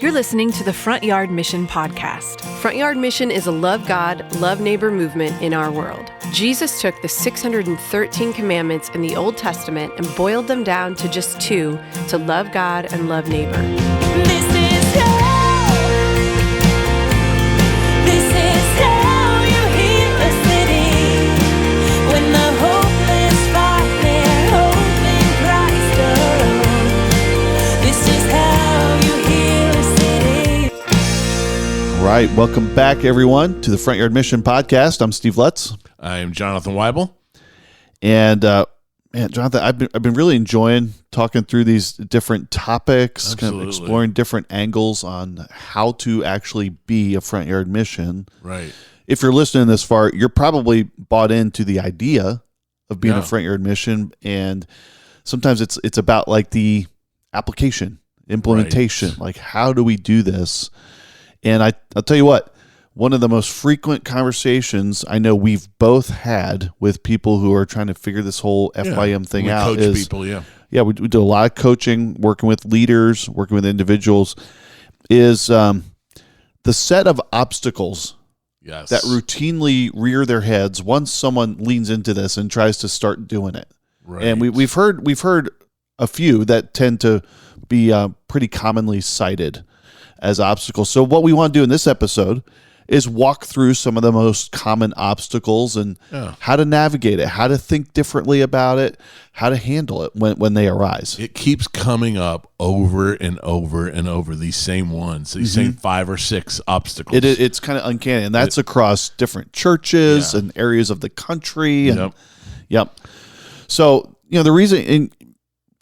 You're listening to the Front Yard Mission podcast. Front Yard Mission is a love God, love neighbor movement in our world. Jesus took the 613 commandments in the Old Testament and boiled them down to just two, to love God and love neighbor. All right, welcome back, everyone, to the Front Yard Mission podcast. I'm Steve Lutz. I am Jonathan Weibel. And, man, Jonathan, I've been really enjoying talking through these different topics, kind of exploring different angles on how to actually be a Front Yard Mission. Right. If you're listening this far, you're probably bought into the idea of being a Front Yard Mission, and sometimes it's about like the application, implementation, like how do we do this? And I'll tell you what, one of the most frequent conversations I know we've both had with people who are trying to figure this whole FYM thing out is, people, we do a lot of coaching, working with leaders, working with individuals, is the set of obstacles that routinely rear their heads once someone leans into this and tries to start doing it. Right. And we've heard a few that tend to be pretty commonly cited as obstacles. So what we want to do in this episode is walk through some of the most common obstacles and how to navigate it, how to think differently about it, how to handle it when they arise. It keeps coming up over and over and over, these same ones, these same 5 or 6 obstacles. It's kind of uncanny, and that's across different churches and areas of the country. And, So, the reason, and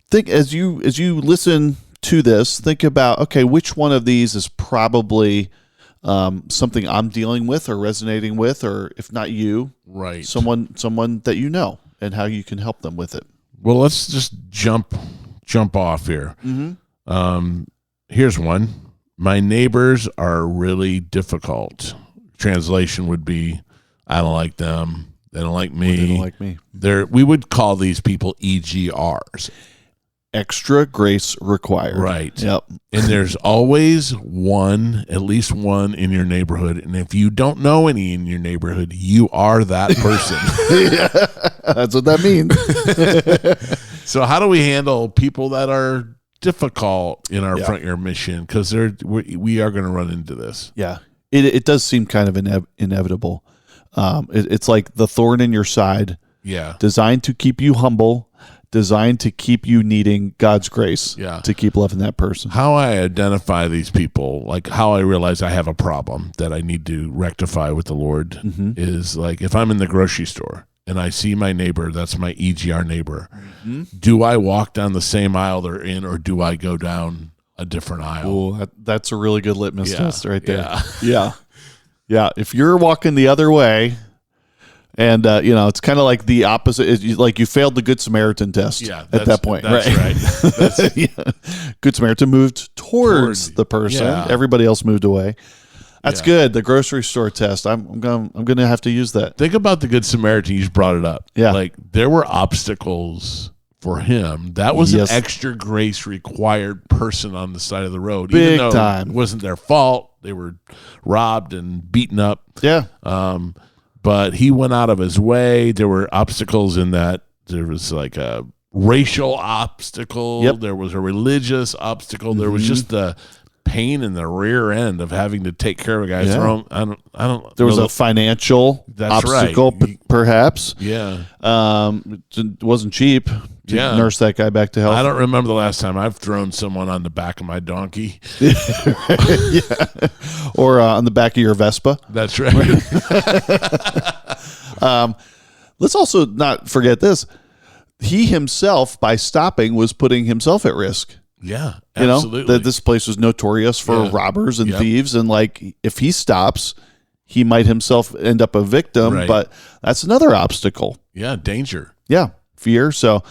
think as you listen to this, think about, okay, which one of these is probably something I'm dealing with or resonating with, or if not you, someone that you know, and how you can help them with it. Well, let's just jump off here. Here's one. My neighbors are really difficult. Translation would be, I don't like them. They don't like me. They don't like me. We would call these people EGRs. Extra grace required. Right. Yep. And there's always at least one in your neighborhood. And if you don't know any in your neighborhood, you are that person. That's what that means. So how do we handle people that are difficult in our Front Yard Mission? Because we are going to run into this. Yeah. It does seem kind of inevitable. It's like the thorn in your side. Yeah. Designed to keep you humble, designed to keep you needing God's grace to keep loving that person. How I identify these people, like how I realize I have a problem that I need to rectify with the Lord is like if I'm in the grocery store and I see my neighbor, that's my EGR neighbor, do I walk down the same aisle they're in, or do I go down a different aisle? Oh, that's a really good litmus test right there. Yeah. If you're walking the other way, and, it's kind of like the opposite. Like you failed the Good Samaritan test at that point. That's right. Good Samaritan moved towards the person. Yeah. Everybody else moved away. That's good. The grocery store test. I'm going to have to use that. Think about the Good Samaritan. You just brought it up. Yeah. Like there were obstacles for him. That was an extra grace required person on the side of the road. Big even though time. It wasn't their fault. They were robbed and beaten up. Yeah. But he went out of his way. There were obstacles in that. There was like a racial obstacle. Yep. There was a religious obstacle. There was just the pain in the rear end of having to take care of a guy. Yeah. I don't. There was a financial obstacle, perhaps. Yeah. It wasn't cheap to nurse that guy back to health. I don't remember the last time I've thrown someone on the back of my donkey. Or on the back of your Vespa. That's right. Let's also not forget this. He himself, by stopping, was putting himself at risk. Yeah, absolutely. That this place was notorious for robbers and thieves, and like if he stops, he might himself end up a victim. Right. But that's another obstacle. Yeah, danger. Yeah, fear. So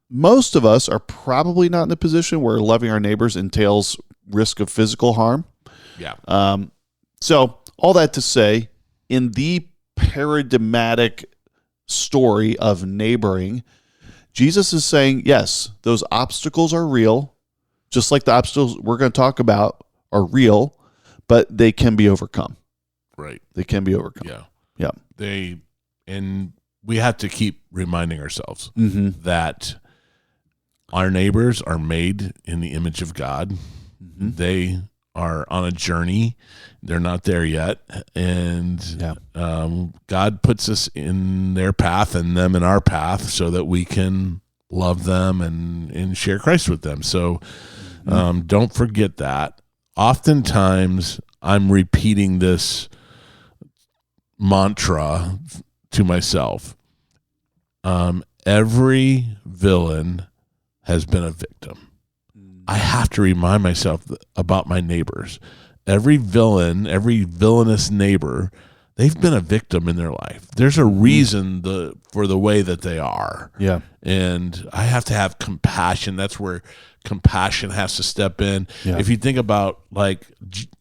most of us are probably not in a position where loving our neighbors entails risk of physical harm. Yeah. So all that to say, in the paradigmatic story of neighboring, Jesus is saying, yes, those obstacles are real, just like the obstacles we're going to talk about are real, but they can be overcome. Right. They can be overcome. Yeah. And we have to keep reminding ourselves that our neighbors are made in the image of God. They are on a journey. They're not there yet. And God puts us in their path and them in our path so that we can love them and share Christ with them. So don't forget that. Oftentimes, I'm repeating this mantra to myself. Every villain has been a victim. I have to remind myself about my neighbors. Every villain, every villainous neighbor, they've been a victim in their life. There's a reason for the way that they are. Yeah. And I have to have compassion. That's where compassion has to step in. Yeah. If you think about like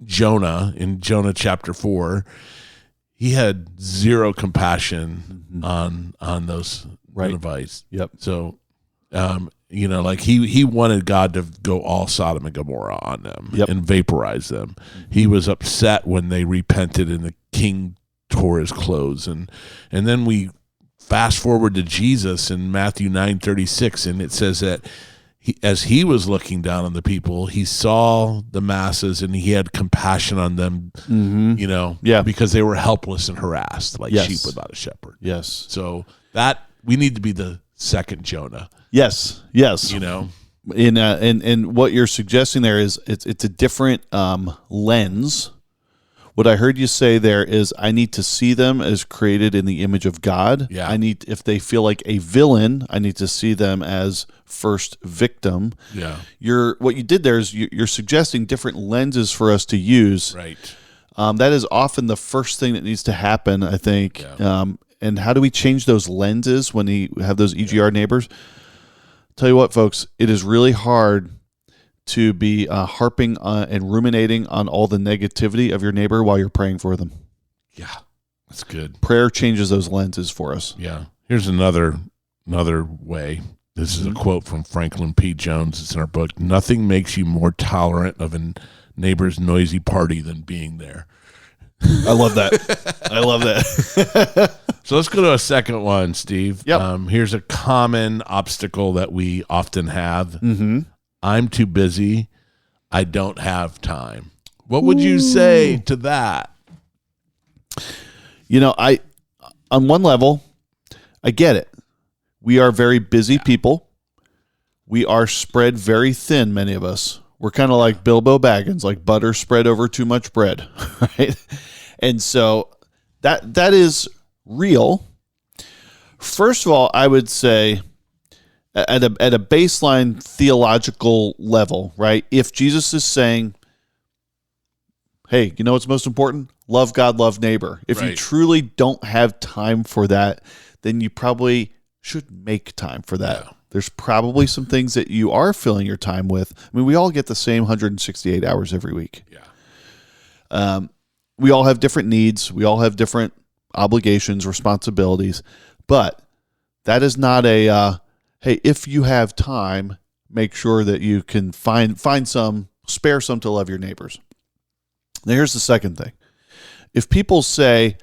Jonah in Jonah chapter 4, he had zero compassion on those Ninevites. Yep. So, like he wanted God to go all Sodom and Gomorrah on them and vaporize them. He was upset when they repented and the king tore his clothes. And then we fast forward to Jesus in Matthew 9:36, and it says that as he was looking down on the people, he saw the masses and he had compassion on them, because they were helpless and harassed like sheep without a shepherd. Yes. So that we need to be the second Jonah. Yes. And what you're suggesting there is it's a different lens. What I heard you say there is I need to see them as created in the image of God. Yeah. If they feel like a villain, I need to see them as first victim. Yeah. What you did there is you're suggesting different lenses for us to use. Right. That is often the first thing that needs to happen, I think. Yeah. And how do we change those lenses when we have those EGR neighbors? Tell you what, folks, it is really hard to be harping and ruminating on all the negativity of your neighbor while you're praying for them. Yeah, that's good. Prayer changes those lenses for us. Yeah. Here's another way. This is a quote from Franklin P. Jones. It's in our book. Nothing makes you more tolerant of a neighbor's noisy party than being there. I love that. I love that. So let's go to a second one, Steve. Yep. Here's a common obstacle that we often have. I'm too busy. I don't have time. What would you say to that? On one level, I get it. We are very busy people. We are spread very thin, many of us. We're kind of like Bilbo Baggins, like butter spread over too much bread, right? And so that is real. First of all, I would say at a baseline theological level, right? If Jesus is saying, hey, you know what's most important? Love God, love neighbor. If you truly don't have time for that, then you probably should make time for that. Yeah. There's probably some things that you are filling your time with. I mean, we all get the same 168 hours every week. Yeah. We all have different needs. We all have different obligations, responsibilities. But that is not a, hey, if you have time, make sure that you can find some, spare some to love your neighbors. Now, here's the second thing. If people say,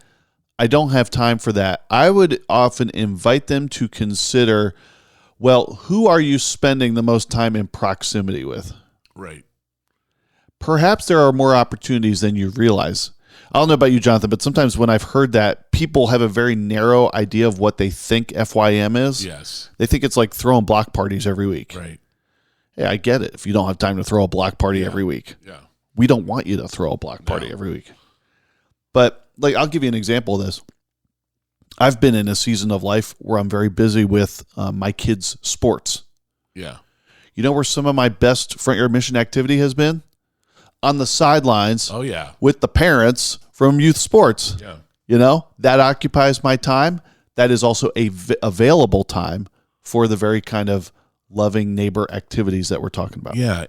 I don't have time for that, I would often invite them to consider, well, who are you spending the most time in proximity with? Right. Perhaps there are more opportunities than you realize. I don't know about you, Jonathan, but sometimes when I've heard that, people have a very narrow idea of what they think FYM is. Yes. They think it's like throwing block parties every week. Right. Hey, I get it if you don't have time to throw a block party every week. Yeah. We don't want you to throw a block party every week. But I'll give you an example of this. I've been in a season of life where I'm very busy with my kids' sports. Yeah. You know where some of my best Front Yard Mission activity has been? On the sidelines. Oh, yeah. With the parents from youth sports. Yeah. That occupies my time. That is also available time for the very kind of loving neighbor activities that we're talking about. Yeah.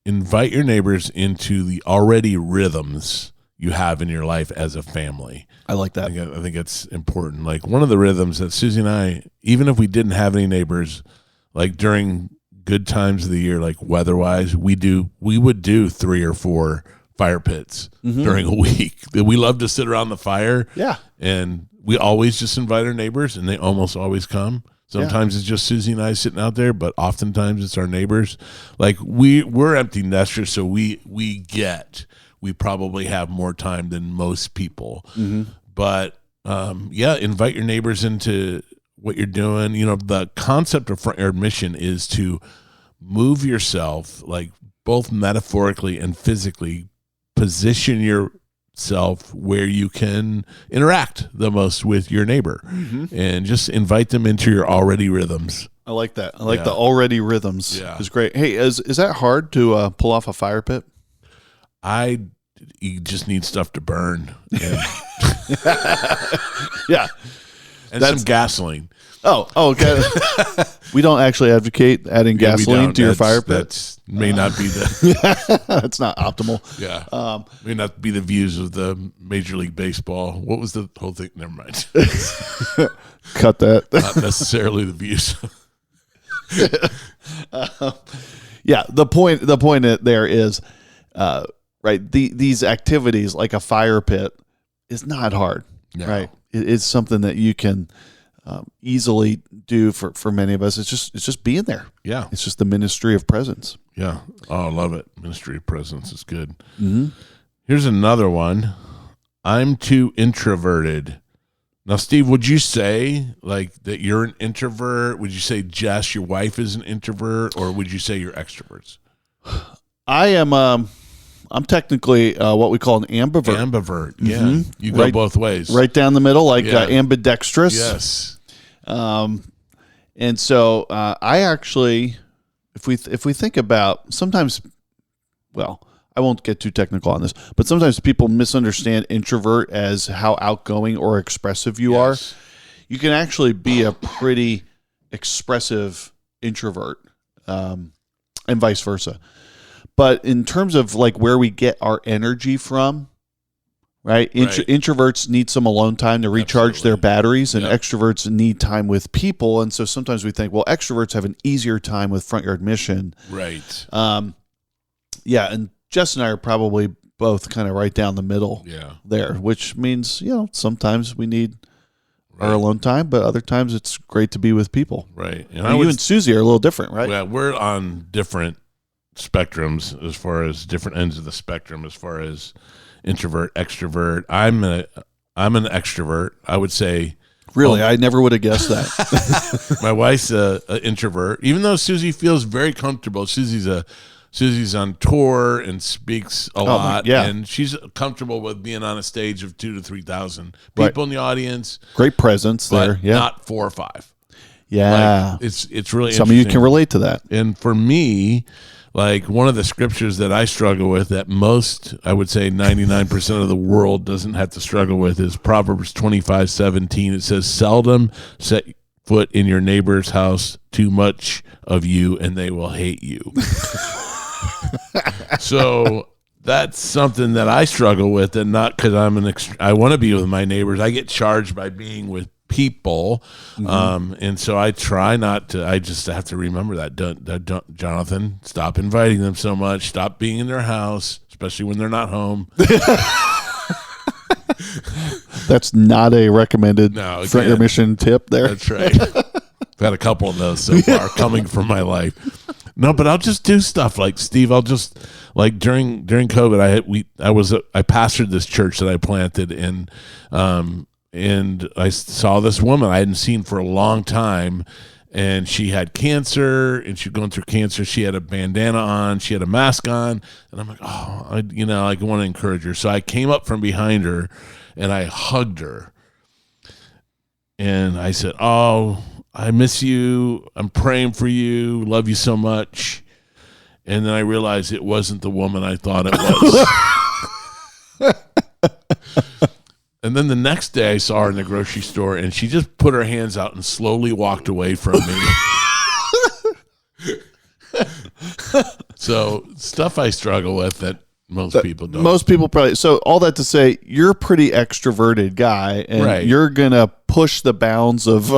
Invite your neighbors into the already rhythms you have in your life as a family. I like that. I think it's important. Like one of the rhythms that Susie and I, even if we didn't have any neighbors, like during good times of the year, like weather-wise, we would do 3 or 4 fire pits during a week. We love to sit around the fire. Yeah. And we always just invite our neighbors, and they almost always come. Sometimes it's just Susie and I sitting out there, but oftentimes it's our neighbors. Like we're empty nesters, so we probably have more time than most people. But invite your neighbors into what you're doing. You know, the concept of Front Yard Mission is to move yourself, like both metaphorically and physically, position yourself where you can interact the most with your neighbor, and just invite them into your already rhythms. I like that. I like the already rhythms. Yeah. It's great. Hey, is that hard to pull off a fire pit? You just need stuff to burn. Yeah. And some gasoline. Oh, okay. We don't actually advocate adding gasoline to your fire pit. That may not be the. That's not optimal. Yeah. May not be the views of the Major League Baseball. What was the whole thing? Never mind. Cut that. Not necessarily the views. Yeah. The point there is, right. These activities like a fire pit is not hard. No. Right. It's something that you can easily do for many of us. It's just being there. Yeah. It's just the ministry of presence. Yeah. Oh, I love it. Ministry of presence is good. Here's another one. I'm too introverted. Now, Steve, would you say like that you're an introvert? Would you say Jess, your wife, is an introvert, or would you say you're extroverts? I am. I'm technically what we call an ambivert. Ambivert, yeah. You go both ways. Right down the middle, like ambidextrous. Yes. And so I actually, if we think about sometimes, well, I won't get too technical on this, but sometimes people misunderstand introvert as how outgoing or expressive you are. You can actually be a pretty expressive introvert, and vice versa. But in terms of like where we get our energy from, right? Introverts need some alone time to recharge their batteries, and extroverts need time with people. And so sometimes we think, well, extroverts have an easier time with Front Yard Mission. Right. Yeah. And Jess and I are probably both kind of right down the middle there, which means, sometimes we need our alone time, but other times it's great to be with people. Right. And you and Susie are a little different, right? Yeah, we're on different spectrums as far as different ends of the spectrum as far as introvert, extrovert. I'm an extrovert. I would say. Really, I never would have guessed that. My wife's an introvert, even though Susie feels very comfortable. Susie's on tour and speaks a lot, and she's comfortable with being on a stage of 2,000 to 3,000 people in the audience. Great presence there, not 4 or 5. Yeah, like, it's really some of you can relate to that. And for me, like one of the scriptures that I struggle with, that most, I would say 99% of the world doesn't have to struggle with, is Proverbs 25:17. It says, "Seldom set foot in your neighbor's house too much of you, and they will hate you." So that's something that I struggle with, and not because I want to be with my neighbors. I get charged by being with people, and so I try not to. I just have to remember that. Don't, Jonathan, stop inviting them so much. Stop being in their house, especially when they're not home. That's not a recommended Front Yard Mission tip there. That's right. I've had a couple of those so far coming from my life. No, but I'll just do stuff like Steve. I'll just like during COVID, I pastored this church that I planted, and I saw this woman I hadn't seen for a long time, and she had cancer, and she'd gone through cancer. She had a bandana on, she had a mask on, and I'm like, I want to encourage her. So I came up from behind her, and I hugged her, and I said, "Oh, I miss you. I'm praying for you. Love you so much." And then I realized it wasn't the woman I thought it was. And then the next day I saw her in the grocery store, and she just put her hands out and slowly walked away from me. So stuff I struggle with that Most people don't. Most people probably. So all that to say, you're a pretty extroverted guy, and Right. you're gonna push the bounds of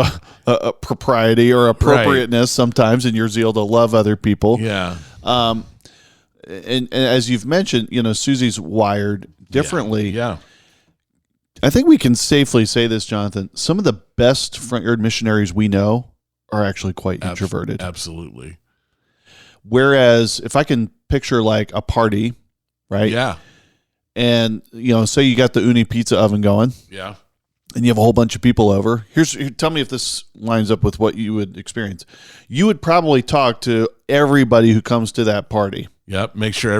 propriety or appropriateness sometimes in your zeal to love other people. Yeah. And as you've mentioned, Susie's wired differently. Yeah. I think we can safely say this, Jonathan. Some of the best front yard missionaries we know are actually quite introverted. Absolutely. Whereas if I can picture like a party, right? Yeah. And, say you got the Uni pizza oven going Yeah. and you have a whole bunch of people over. Tell me if this lines up with what you would experience. You would probably talk to everybody who comes to that party. Yep. Make sure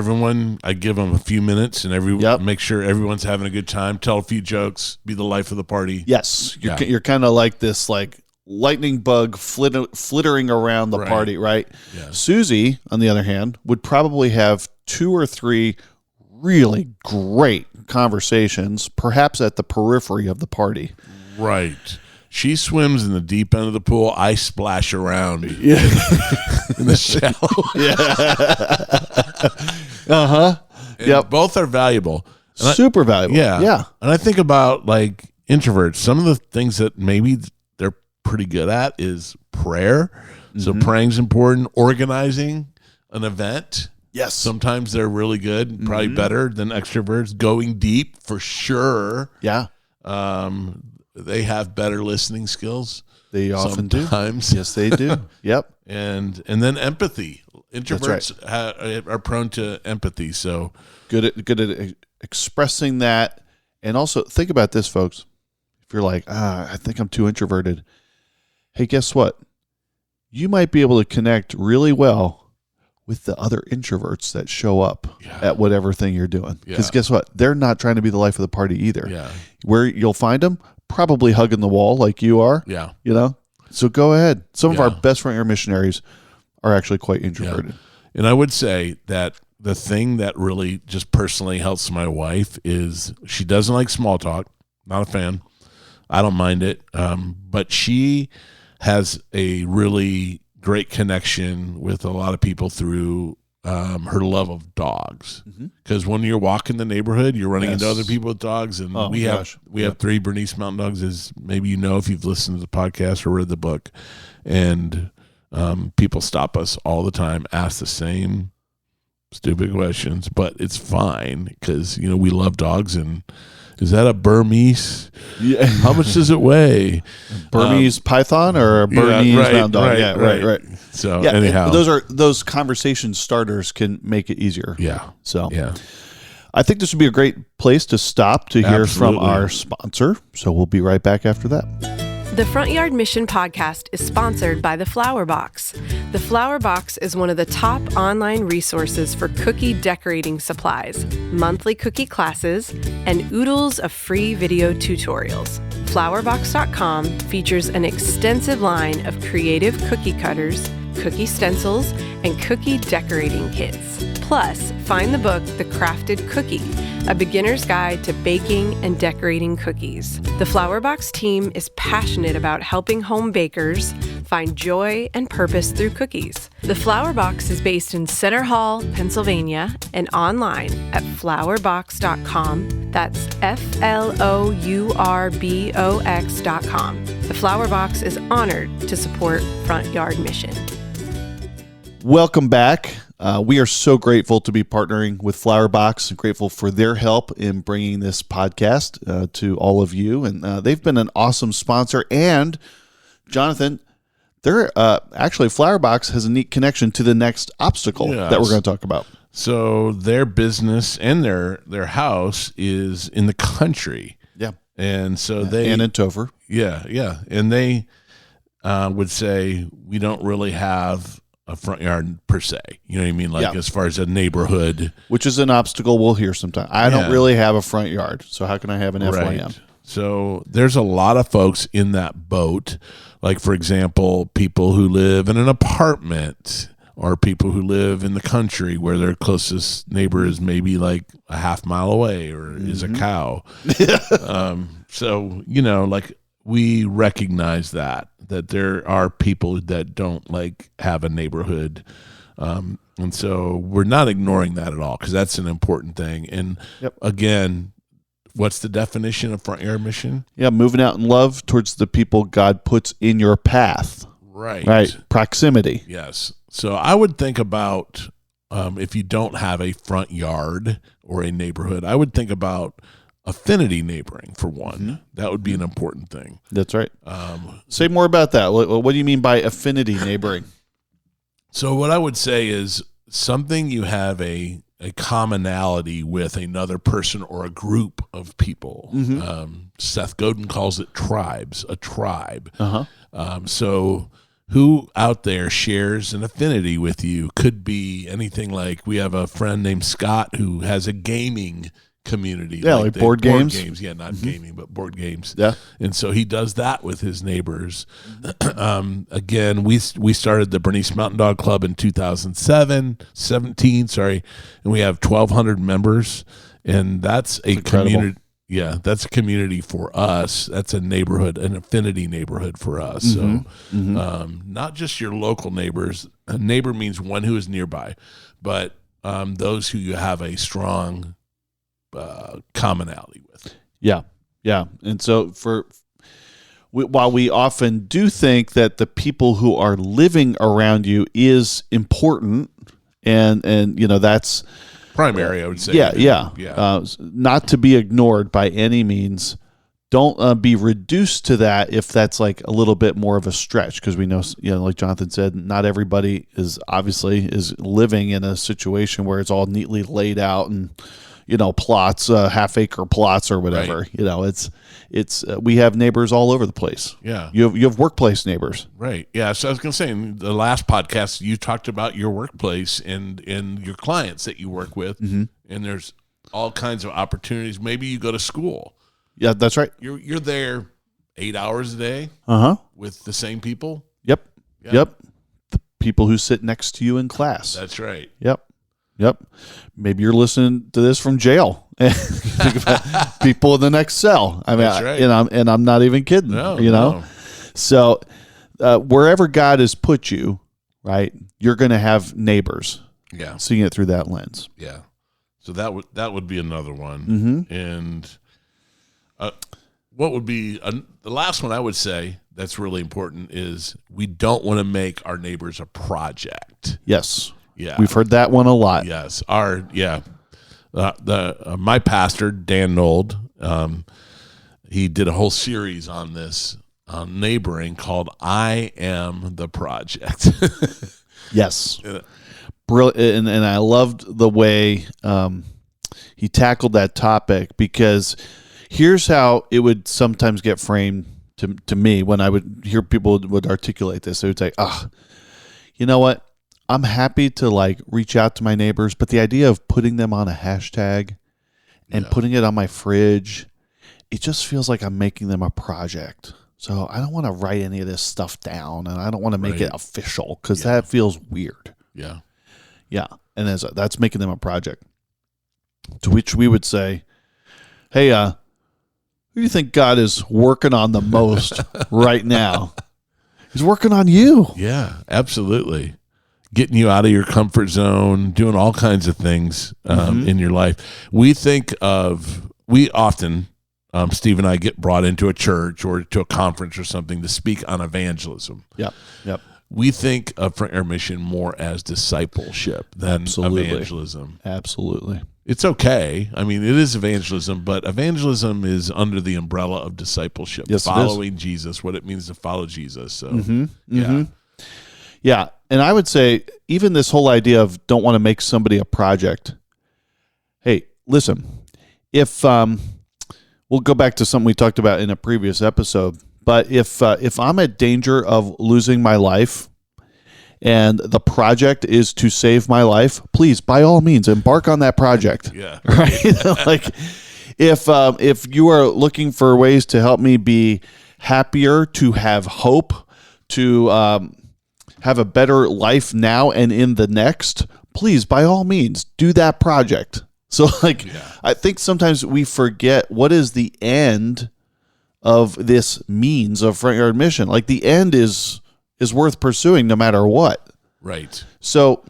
I give them a few minutes and make sure everyone's having a good time. Tell a few jokes, be the life of the party. Yes. You're kind of like this, like lightning bug flittering around the party, right? Yeah. Susie, on the other hand, would probably have 2 or 3 really great conversations, perhaps at the periphery of the party. Right. She swims in the deep end of the pool. I splash around in the shallow. Yep. Both are valuable. And Super valuable. Yeah. And I think about like introverts. Some of the things that maybe they're pretty good at is prayer. So praying's important. Organizing an event. Yes. Sometimes they're really good, probably better than extroverts. Going deep for sure. Yeah. They have better listening skills. They often do. Sometimes. Yes, they do. Yep. And then empathy. Introverts are prone to empathy. So good at expressing that. And also think about this, folks. If you're like, I think I'm too introverted. Hey, guess what? You might be able to connect really well with the other introverts that show up at whatever thing you're doing. Because guess what? They're not trying to be the life of the party either. Yeah. Where you'll find them, probably hugging the wall like you are. Yeah. So go ahead. Some of our best front yard missionaries are actually quite introverted. And I would say that the thing that really just personally helps my wife is she doesn't like small talk. Not a fan. I don't mind it. But she has a really great connection with a lot of people through her love of dogs. Because when you're walking the neighborhood, you're running into other people with dogs, and we have 3 Bernese Mountain Dogs, as maybe you know if you've listened to the podcast or read the book, and people stop us all the time, ask the same stupid questions, but it's fine because we love dogs. And is that a Burmese? Yeah. How much does it weigh? Burmese python or a Bernese Mountain Dog? Right. So anyhow, those conversation starters can make it easier. Yeah. So I think this would be a great place to stop to hear from our sponsor. So we'll be right back after that. The Front Yard Mission podcast is sponsored by The Flower Box. The Flower Box is one of the top online resources for cookie decorating supplies, monthly cookie classes, and oodles of free video tutorials. Flowerbox.com features an extensive line of creative cookie cutters, cookie stencils, and cookie decorating kits. Plus, find the book, The Crafted Cookie, a beginner's guide to baking and decorating cookies. The Flower Box team is passionate about helping home bakers find joy and purpose through cookies. The Flower Box is based in Center Hall, Pennsylvania, and online at flowerbox.com. That's FLOURBOX.com. The Flower Box is honored to support Front Yard Mission. Welcome back. We are so grateful to be partnering with Flower Box and grateful for their help in bringing this podcast to all of you. And they've been an awesome sponsor. And Jonathan, they're actually Flower Box has a neat connection to the next obstacle that we're going to talk about. So their business and their house is in the country. Yeah. And so and in Topher. Yeah. And they would say we don't really have a front yard per se. You know what I mean? Like as far as a neighborhood. Which is an obstacle we'll hear sometime. I don't really have a front yard, so how can I have an FYM? Right. So there's a lot of folks in that boat. Like, for example, people who live in an apartment or people who live in the country where their closest neighbor is maybe like a half mile away or is a cow. So, like we recognize that there are people that don't like have a neighborhood And so we're not ignoring that at all, because that's an important thing. And again, what's the definition of front yard mission? Yeah, moving out in love towards the people God puts in your path. Right. Proximity. Yes. So I would think about, if you don't have a front yard or a neighborhood, I would think about affinity neighboring for one. Mm-hmm. That would be an important thing. That's right. Say more about that. What do you mean by affinity neighboring? So what I would say is something you have a commonality with another person or a group of people. Mm-hmm. Seth Godin calls it tribes, a tribe. Uh-huh. So who out there shares an affinity with you? Could be anything. Like, we have a friend named Scott who has a gaming community. Yeah, like board games. Yeah, not gaming, but board games. Yeah. And so he does that with his neighbors. Again, we started the Bernice Mountain Dog Club in 2017, and we have 1,200 members, and that's a community. Yeah, that's a community for us. That's a neighborhood, an affinity neighborhood for us. Mm-hmm. So not just your local neighbors. A neighbor means one who is nearby, but those who you have a strong commonality with. Yeah. And so while we often do think that the people who are living around you is important, and that's primary, I would say. Yeah. Not to be ignored by any means. Don't be reduced to that if that's like a little bit more of a stretch, because we know, like Jonathan said, not everybody is living in a situation where it's all neatly laid out and plots, half-acre plots or whatever. Right. It's we have neighbors all over the place. Yeah, you have workplace neighbors. Right. Yeah. So I was going to say, in the last podcast, you talked about your workplace and your clients that you work with, mm-hmm. and there's all kinds of opportunities. Maybe you go to school. Yeah, that's right. You're there 8 hours a day. With the same people. Yep. The people who sit next to you in class. That's right. Yep. Maybe you're listening to this from jail. People in the next cell. I mean, that's right. and I'm not even kidding. No. So wherever God has put you, right, you're going to have neighbors. Yeah. Seeing it through that lens. Yeah. So that would be another one. Mm-hmm. And what would be the last one I would say that's really important is we don't want to make our neighbors a project. Yes. Yeah, we've heard that one a lot. Yes, my pastor Dan Nold, he did a whole series on this on neighboring called "I Am the Project." Yes, brilliant, and I loved the way he tackled that topic, because here's how it would sometimes get framed to me when I would hear people would articulate this. They would say, you know what? I'm happy to reach out to my neighbors, but the idea of putting them on a hashtag and putting it on my fridge, it just feels like I'm making them a project. So I don't want to write any of this stuff down, and I don't want to make it official, because that feels weird. Yeah. And that's making them a project. To which we would say, hey, who do you think God is working on the most right now? He's working on you. Yeah, absolutely. Getting you out of your comfort zone, doing all kinds of things in your life. We often, Steve and I, get brought into a church or to a conference or something to speak on evangelism. Yep. We think of Front Yard Mission more as discipleship than evangelism. Absolutely. It's okay. I mean, it is evangelism, but evangelism is under the umbrella of discipleship. Yes, following Jesus, what it means to follow Jesus. So, Yeah, and I would say even this whole idea of don't want to make somebody a project. Hey, listen, if we'll go back to something we talked about in a previous episode, but if I'm at danger of losing my life and the project is to save my life, please, by all means, embark on that project. Yeah. Right? If you are looking for ways to help me be happier, to have hope, to have a better life now and in the next, please, by all means, do that project. So, I think sometimes we forget what is the end of this means of Front Yard Mission. The end is worth pursuing no matter what. Right. So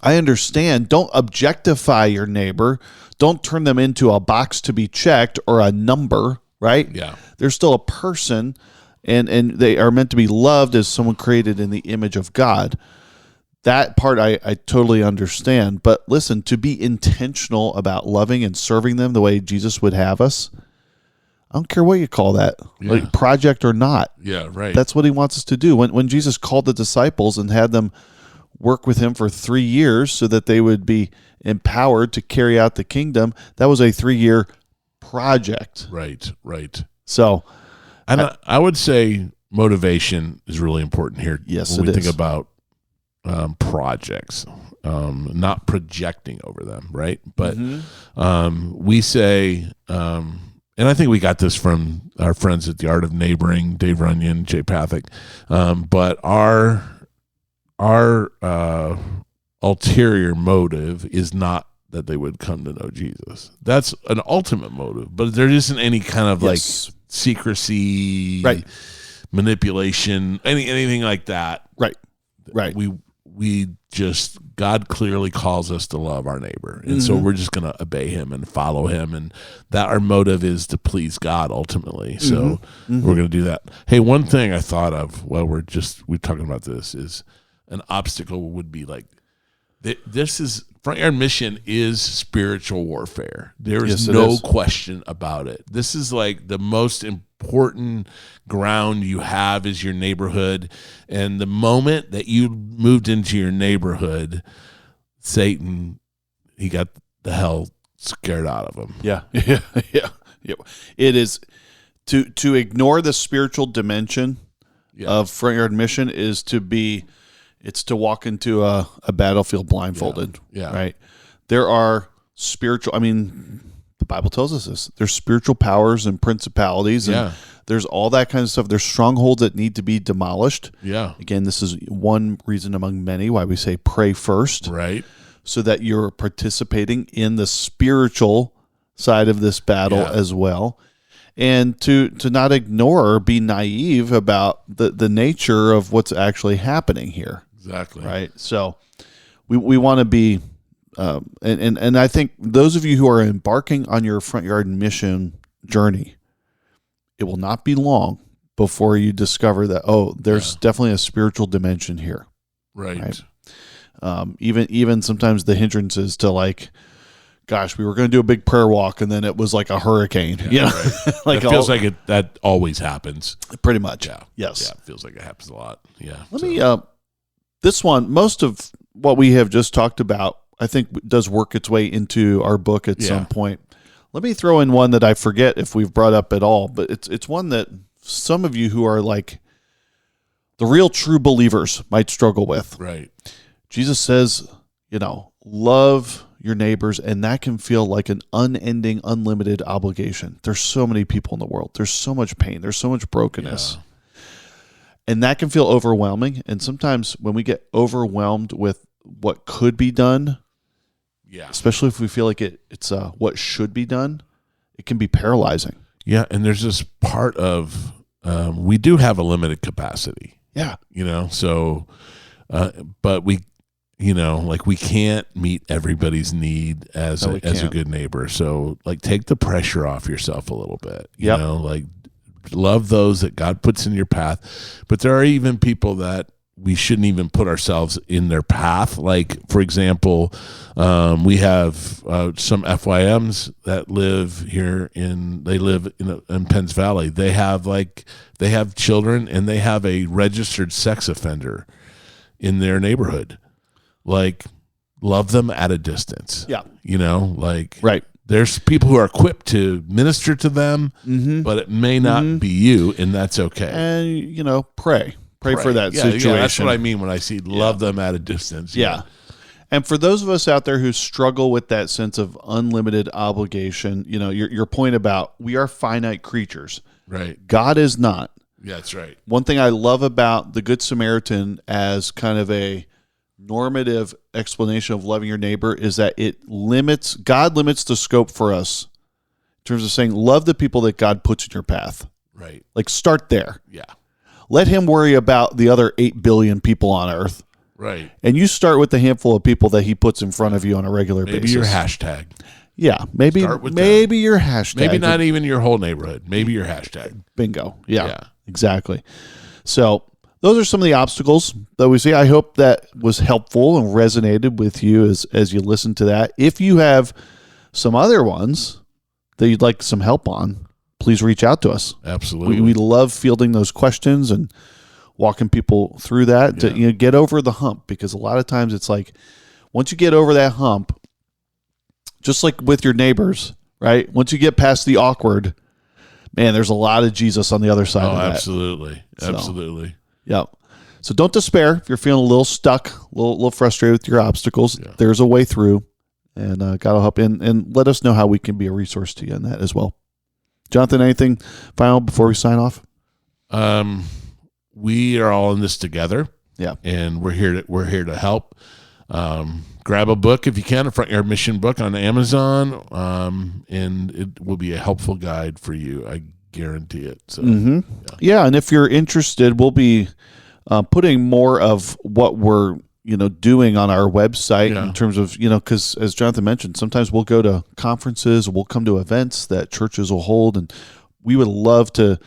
I understand. Don't objectify your neighbor. Don't turn them into a box to be checked or a number, right? Yeah. They're still a person, and they are meant to be loved as someone created in the image of God. That part I totally understand. But listen, to be intentional about loving and serving them the way Jesus would have us, I don't care what you call that, like project or not. Yeah, right. That's what he wants us to do. When Jesus called the disciples and had them work with him for 3 years so that they would be empowered to carry out the kingdom, that was a 3-year project. Right. So, and I would say motivation is really important here. Yes, when we it think is. about projects, not projecting over them, right? But we say, and I think we got this from our friends at the Art of Neighboring, Dave Runyon, Jay Pathak, but our ulterior motive is not that they would come to know Jesus. That's an ultimate motive, but there isn't any kind of like secrecy, right, manipulation, anything like that. Right. We just, God clearly calls us to love our neighbor, and so we're just going to obey him and follow him, and that our motive is to please God ultimately. So we're going to do that. Hey, one thing I thought of while we're talking about this is an obstacle would be like, this is Front Yard Mission is spiritual warfare. There is no question about it. This is like the most important ground you have is your neighborhood. And the moment that you moved into your neighborhood, Satan, he got the hell scared out of him. Yeah. It is to ignore the spiritual dimension of Front Yard Mission is it's to walk into a battlefield blindfolded. Yeah. Right. There are spiritual, the Bible tells us this. There's spiritual powers and principalities, and there's all that kind of stuff. There's strongholds that need to be demolished. Yeah. Again, this is one reason among many why we say pray first. Right. So that you're participating in the spiritual side of this battle as well. And to not ignore or be naive about the nature of what's actually happening here. Exactly. Right. So we want to be, and I think those of you who are embarking on your Front Yard Mission journey, it will not be long before you discover that, there's definitely a spiritual dimension here. Right. Even sometimes the hindrances to like, gosh, we were going to do a big prayer walk and then it was like a hurricane. Right. Like it feels like that always happens. Pretty much. Yeah. Yes. Yeah. It feels like it happens a lot. Yeah. Let me, this one, most of what we have just talked about, I think does work its way into our book at some point. Let me throw in one that I forget if we've brought up at all, but it's one that some of you who are like the real true believers might struggle with. Right. Jesus says, love your neighbors, and that can feel like an unending, unlimited obligation. There's so many people in the world. There's so much pain. There's so much brokenness. Yeah. And that can feel overwhelming. And sometimes when we get overwhelmed with what could be done, especially if we feel like it's what should be done, it can be paralyzing. Yeah, and there's this part of we do have a limited capacity. Yeah. So, but we, we can't meet everybody's need as a good neighbor. So, like, take the pressure off yourself a little bit. You know, like, love those that God puts in your path. But there are even people that we shouldn't even put ourselves in their path. Like, for example, we have some FYMs that live here in Penns Valley. They have children, and they have a registered sex offender in their neighborhood. Like, love them at a distance. Yeah. Right. There's people who are equipped to minister to them, but it may not be you, and that's okay. And, pray for that situation. Yeah, that's what I mean when I see love them at a distance. Yeah. And for those of us out there who struggle with that sense of unlimited obligation, your point about we are finite creatures. Right. God is not. Yeah, that's right. One thing I love about the Good Samaritan as kind of a normative explanation of loving your neighbor is that God limits the scope for us in terms of saying, love the people that God puts in your path. Right. Like, start there. Yeah. Let him worry about the other 8 billion people on earth. Right. And you start with the handful of people that he puts in front of you on a regular basis. Maybe your hashtag. Yeah, maybe your hashtag. Maybe not even your whole neighborhood. Maybe your hashtag. Bingo. Yeah, exactly. So those are some of the obstacles that we see. I hope that was helpful and resonated with you as you listen to that. If you have some other ones that you'd like some help on, please reach out to us. Absolutely. We love fielding those questions and walking people through that to get over the hump, because a lot of times it's like once you get over that hump, just like with your neighbors, right? Once you get past the awkward, man, there's a lot of Jesus on the other side of that. Absolutely. Absolutely. Yeah. So don't despair if you're feeling a little stuck, a little frustrated with your obstacles. Yeah. There's a way through, and God will help. And let us know how we can be a resource to you in that as well. Jonathan, anything final before we sign off? We are all in this together. Yeah. And we're here to help. Grab a book if you can, a Front Yard Mission book on Amazon, and it will be a helpful guide for you. I guarantee it. So, yeah, and if you're interested, we'll be putting more of what we're doing on our website in terms of because as Jonathan mentioned, sometimes we'll go to conferences, we'll come to events that churches will hold, and we would love to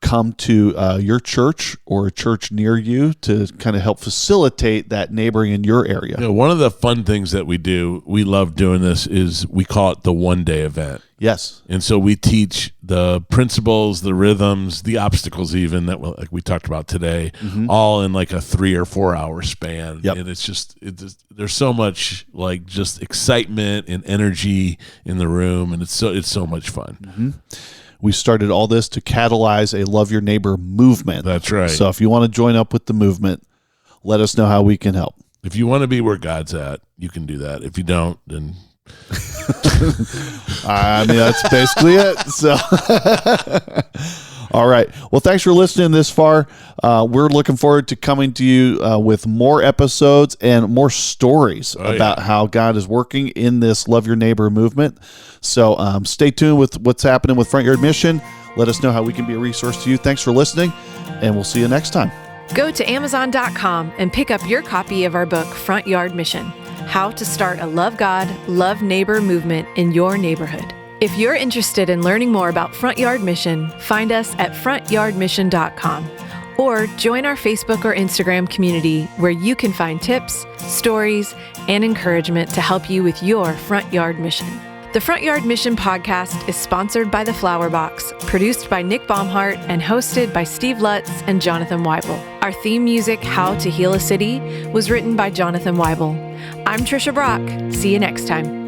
come to your church or a church near you to kind of help facilitate that neighboring in your area. One of the fun things that we do, we love doing this, is we call it the one-day event. Yes. And so we teach the principles, the rhythms, the obstacles even that like we talked about today, all in like a 3 or 4 hour span. Yep. And it's there's so much like just excitement and energy in the room, and it's so much fun. We started all this to catalyze a Love Your Neighbor movement. That's right. So if you want to join up with the movement, let us know how we can help. If you want to be where God's at, you can do that. If you don't, then I mean, that's basically it. So, all right. Well, thanks for listening this far. We're looking forward to coming to you with more episodes and more stories about how God is working in this Love Your Neighbor movement. So stay tuned with what's happening with Front Yard Mission. Let us know how we can be a resource to you. Thanks for listening, and we'll see you next time. Go to Amazon.com and pick up your copy of our book, Front Yard Mission: How to Start a Love God, Love Neighbor movement in your neighborhood. If you're interested in learning more about Front Yard Mission, find us at frontyardmission.com or join our Facebook or Instagram community where you can find tips, stories, and encouragement to help you with your front yard mission. The Front Yard Mission podcast is sponsored by The Flower Box, produced by Nick Baumhart, and hosted by Steve Lutz and Jonathan Weibel. Our theme music, How to Heal a City, was written by Jonathan Weibel. I'm Trisha Brock. See you next time.